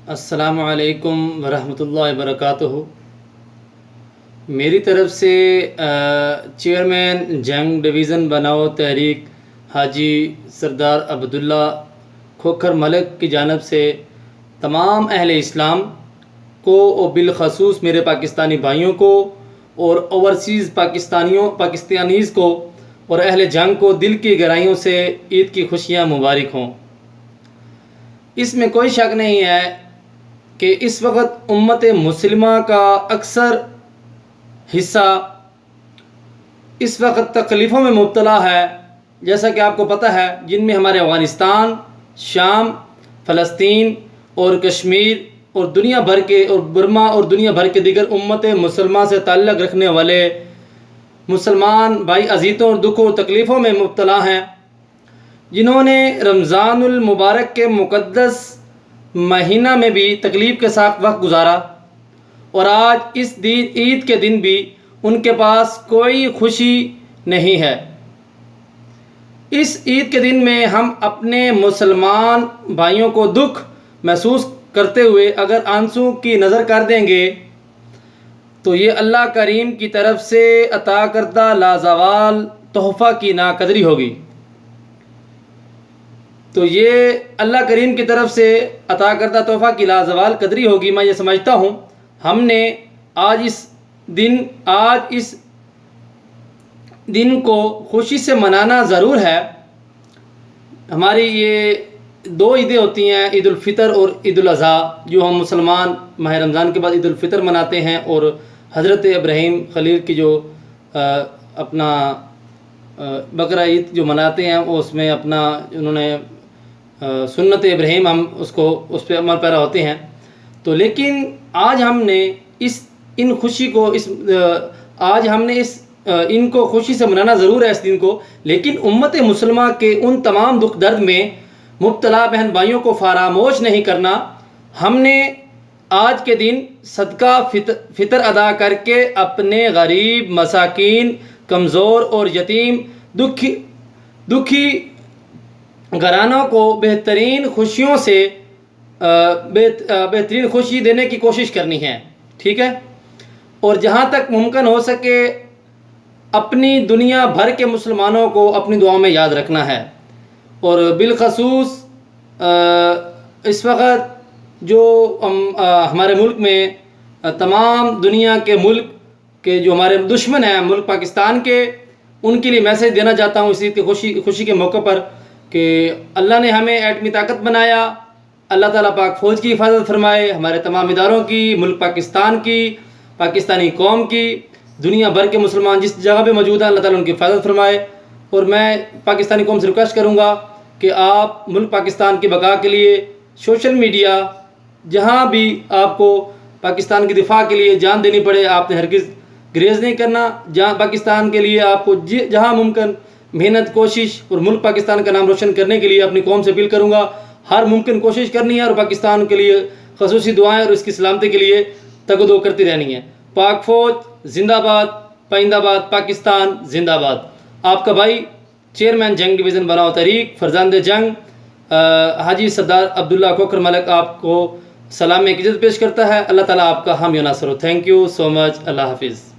السلام علیکم ورحمۃ اللہ وبرکاتہ۔ میری طرف سے چیئرمین جنگ ڈویژن بناؤ تحریک حاجی سردار عبداللہ کھوکھر ملک کی جانب سے تمام اہل اسلام کو اور بالخصوص میرے پاکستانی بھائیوں کو اور اوورسیز پاکستانیز کو اور اہل جنگ کو دل کی گہرائیوں سے عید کی خوشیاں مبارک ہوں۔ اس میں کوئی شک نہیں ہے کہ اس وقت امت مسلمہ کا اکثر حصہ اس وقت تکلیفوں میں مبتلا ہے، جیسا کہ آپ کو پتہ ہے، جن میں ہمارے افغانستان، شام، فلسطین اور کشمیر اور دنیا بھر کے اور برما اور دنیا بھر کے دیگر امت مسلمہ سے تعلق رکھنے والے مسلمان بھائی اذیتوں اور دکھوں اور تکلیفوں میں مبتلا ہیں، جنہوں نے رمضان المبارک کے مقدس مہینہ میں بھی تکلیف کے ساتھ وقت گزارا، اور آج اس دن عید کے دن بھی ان کے پاس کوئی خوشی نہیں ہے۔ اس عید کے دن میں ہم اپنے مسلمان بھائیوں کو دکھ محسوس کرتے ہوئے اگر آنسو کی نظر کر دیں گے تو یہ اللہ کریم کی طرف سے عطا کردہ لازوال تحفہ کی ناقدری ہوگی۔ تو یہ اللہ کریم کی طرف سے عطا کردہ تحفہ کی لازوال قدری ہوگی۔ میں یہ سمجھتا ہوں ہم نے آج اس دن کو خوشی سے منانا ضرور ہے۔ ہماری یہ دو عیدیں ہوتی ہیں، عید الفطر اور عید الاضحیٰ، جو ہم مسلمان ماہ رمضان کے بعد عید الفطر مناتے ہیں، اور حضرت ابراہیم خلیل کی جو اپنا بقرہ عید جو مناتے ہیں، اس میں اپنا انہوں نے سنت ابراہیم، ہم اس پہ عمل پیرا ہوتے ہیں۔ تو لیکن آج ہم نے ان کو خوشی سے منانا ضرور ہے اس دن کو، لیکن امت مسلمہ کے ان تمام دکھ درد میں مبتلا بہن بھائیوں کو فراموش نہیں کرنا۔ ہم نے آج کے دن صدقہ فطر ادا کر کے اپنے غریب، مساکین، کمزور اور یتیم دکھی گھرانوں کو بہترین خوشی دینے کی کوشش کرنی ہے، ٹھیک ہے؟ اور جہاں تک ممکن ہو سکے اپنی دنیا بھر کے مسلمانوں کو اپنی دعاؤں میں یاد رکھنا ہے۔ اور بالخصوص اس وقت جو ہمارے ملک میں تمام دنیا کے ملک کے جو ہمارے دشمن ہیں ملک پاکستان کے، ان کے لیے میسیج دینا چاہتا ہوں اس عید کی خوشی کے موقع پر کہ اللہ نے ہمیں ایٹمی طاقت بنایا، اللہ تعالیٰ پاک فوج کی حفاظت فرمائے، ہمارے تمام اداروں کی، ملک پاکستان کی، پاکستانی قوم کی، دنیا بھر کے مسلمان جس جگہ پہ موجود ہیں، اللہ تعالیٰ ان کی حفاظت فرمائے۔ اور میں پاکستانی قوم سے ریکویسٹ کروں گا کہ آپ ملک پاکستان کی بقا کے لیے سوشل میڈیا، جہاں بھی آپ کو پاکستان کی دفاع کے لیے جان دینی پڑے، آپ نے ہرگز گریز نہیں کرنا۔ جہاں پاکستان کے لیے آپ کو جہاں ممکن محنت، کوشش اور ملک پاکستان کا نام روشن کرنے کے لیے اپنی قوم سے اپیل کروں گا، ہر ممکن کوشش کرنی ہے، اور پاکستان کے لیے خصوصی دعائیں اور اس کی سلامتی کے لیے تگ و دو کرتی رہنی ہے۔ پاک فوج زندہ باد، پائندہ باد، پاکستان زندہ باد۔ آپ کا بھائی چیئرمین جنگ ڈویژن بناؤ تحریک فرزند جنگ حاجی سردار عبداللہ کھوکھر ملک آپ کو سلام کی عزت پیش کرتا ہے۔ اللہ تعالیٰ آپ کا حامی و ناصر ہو۔ تھینک یو سو مچ۔ اللہ حافظ۔